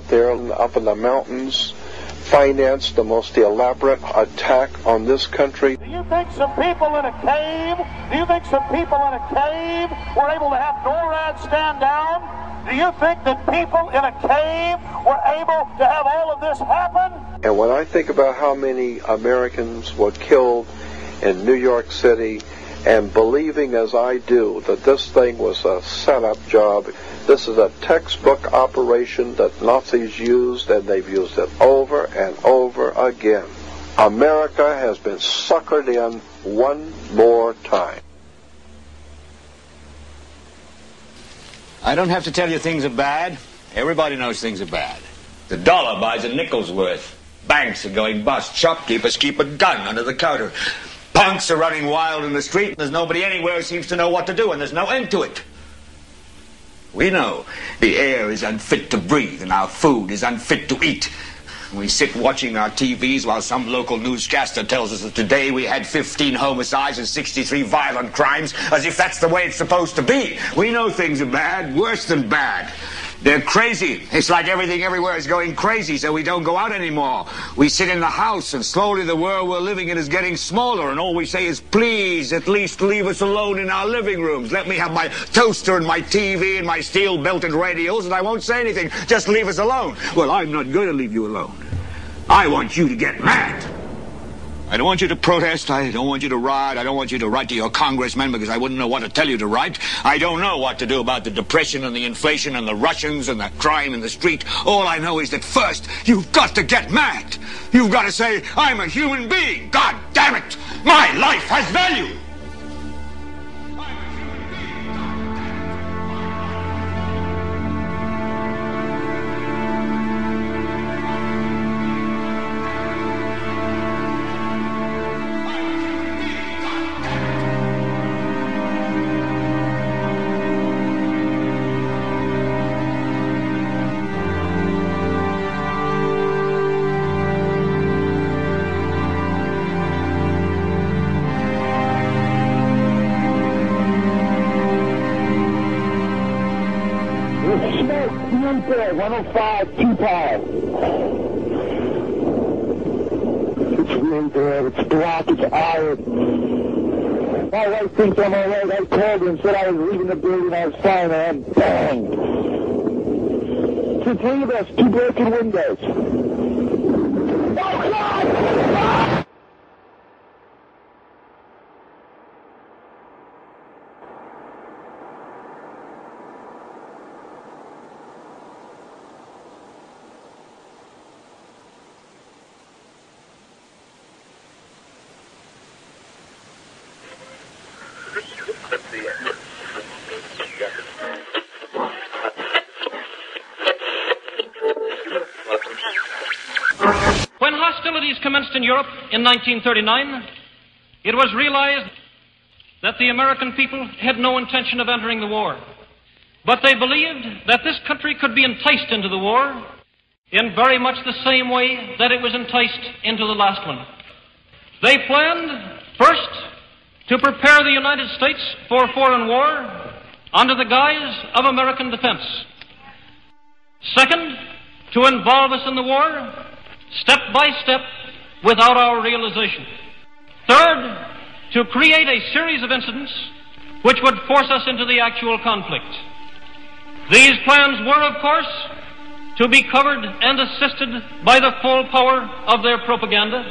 there up in the mountains financed the most elaborate attack on this country. Do you think some people in a cave were able to have NORAD stand down? Do you think that people in a cave were able to have all of this happen? And when I think about how many Americans were killed in New York City, and believing as I do that this thing was a setup job, this is a textbook operation that Nazis used, and they've used it over and over again. America has been suckered in one more time. I don't have to tell you things are bad. Everybody knows things are bad. The dollar buys a nickel's worth. Banks are going bust. Shopkeepers keep a gun under the counter. Punks are running wild in the street, and there's nobody anywhere who seems to know what to do, and there's no end to it. We know the air is unfit to breathe, and our food is unfit to eat. We sit watching our TVs while some local newscaster tells us that today we had 15 homicides and 63 violent crimes, as if that's the way it's supposed to be. We know things are bad, worse than bad. They're crazy. It's like everything everywhere is going crazy, so we don't go out anymore. We sit in the house, and slowly the world we're living in is getting smaller, and all we say is, please, at least leave us alone in our living rooms. Let me have my toaster and my TV and my steel-belted radios, and I won't say anything. Just leave us alone. Well, I'm not going to leave you alone. I want you to get mad. I don't want you to protest. I don't want you to riot. I don't want you to write to your congressman because I wouldn't know what to tell you to write. I don't know what to do about the depression and the inflation and the Russians and the crime in the street. All I know is that first, you've got to get mad. You've got to say, I'm a human being. God damn it. My life has value. Smoke, 105, 2 pounds. It's really bad. It's black. It's iron. My wife thinks I'm all right. I called her and said I was leaving the building. I was fine, and bang. It's the 3 of us. 2 broken windows. Oh, God! When hostilities commenced in Europe in 1939, it was realized that the American people had no intention of entering the war. But they believed that this country could be enticed into the war in very much the same way that it was enticed into the last one. They planned, first, to prepare the United States for foreign war under the guise of American defense. Second, to involve us in the war step by step without our realization. Third, to create a series of incidents which would force us into the actual conflict. These plans were, of course, to be covered and assisted by the full power of their propaganda.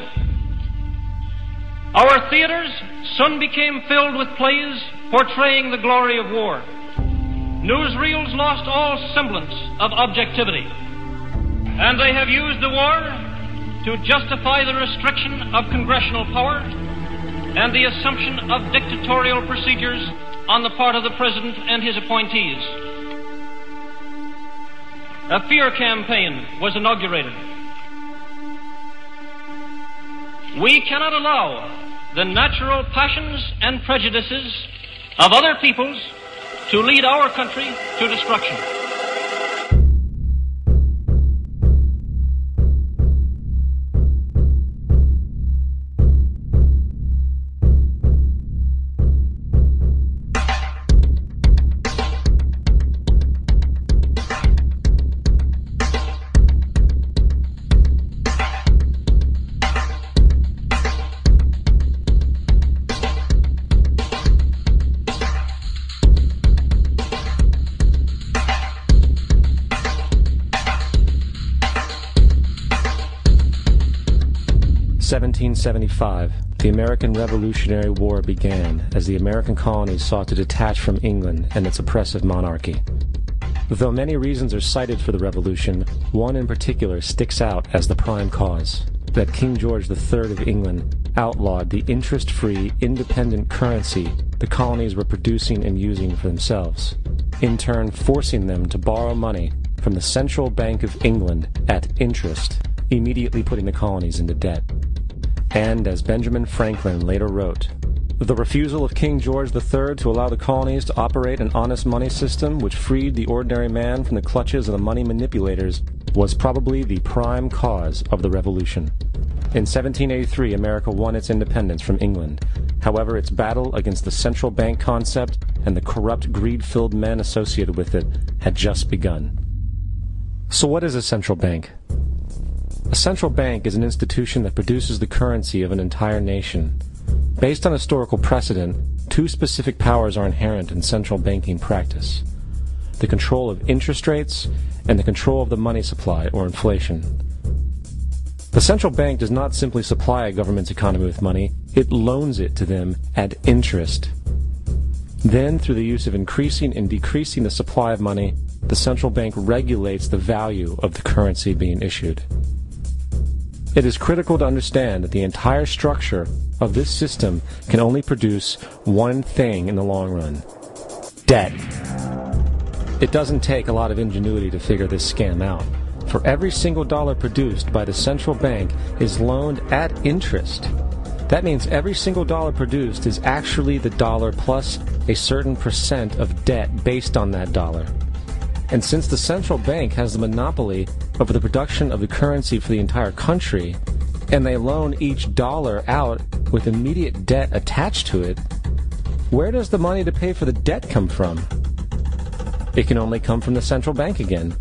Our theaters soon became filled with plays portraying the glory of war. Newsreels lost all semblance of objectivity, and they have used the war to justify the restriction of congressional power and the assumption of dictatorial procedures on the part of the President and his appointees. A fear campaign was inaugurated. We cannot allow the natural passions and prejudices of other peoples to lead our country to destruction. 1775, the American Revolutionary War began as the American colonies sought to detach from England and its oppressive monarchy. Though many reasons are cited for the revolution, one in particular sticks out as the prime cause: that King George III of England outlawed the interest-free, independent currency the colonies were producing and using for themselves, in turn forcing them to borrow money from the Central Bank of England at interest, immediately putting the colonies into debt. And as Benjamin Franklin later wrote, the refusal of King George III to allow the colonies to operate an honest money system which freed the ordinary man from the clutches of the money manipulators was probably the prime cause of the Revolution. In 1783, America won its independence from England. However, its battle against the central bank concept and the corrupt, greed-filled men associated with it had just begun. So what is a central bank? A central bank is an institution that produces the currency of an entire nation. Based on historical precedent, two specific powers are inherent in central banking practice: the control of interest rates and the control of the money supply, or inflation. The central bank does not simply supply a government's economy with money, it loans it to them at interest. Then, through the use of increasing and decreasing the supply of money, the central bank regulates the value of the currency being issued. It is critical to understand that the entire structure of this system can only produce one thing in the long run: debt. It doesn't take a lot of ingenuity to figure this scam out. For every single dollar produced by the central bank is loaned at interest. That means every single dollar produced is actually the dollar plus a certain percent of debt based on that dollar. And since the central bank has the monopoly over the production of the currency for the entire country, and they loan each dollar out with immediate debt attached to it, where does the money to pay for the debt come from? It can only come from the central bank again,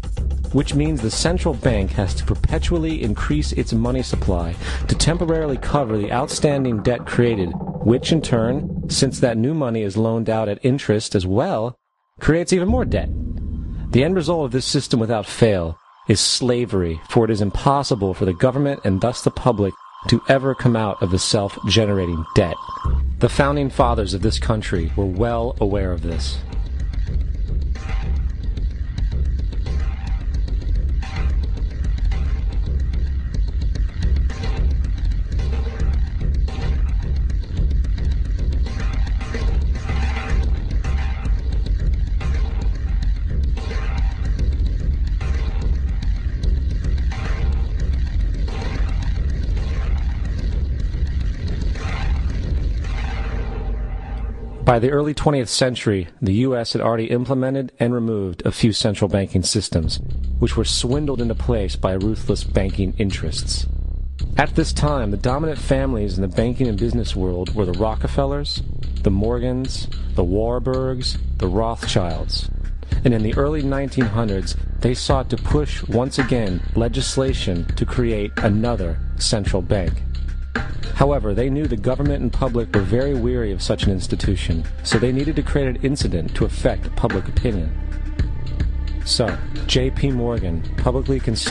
which means the central bank has to perpetually increase its money supply to temporarily cover the outstanding debt created, which in turn, since that new money is loaned out at interest as well, creates even more debt. The end result of this system without fail is slavery, for it is impossible for the government and thus the public to ever come out of the self-generating debt. The founding fathers of this country were well aware of this. By the early 20th century, the U.S. had already implemented and removed a few central banking systems, which were swindled into place by ruthless banking interests. At this time, the dominant families in the banking and business world were the Rockefellers, the Morgans, the Warburgs, the Rothschilds. And in the early 1900s, they sought to push once again legislation to create another central bank. However, they knew the government and public were very weary of such an institution, so they needed to create an incident to affect public opinion. So, J.P. Morgan publicly considered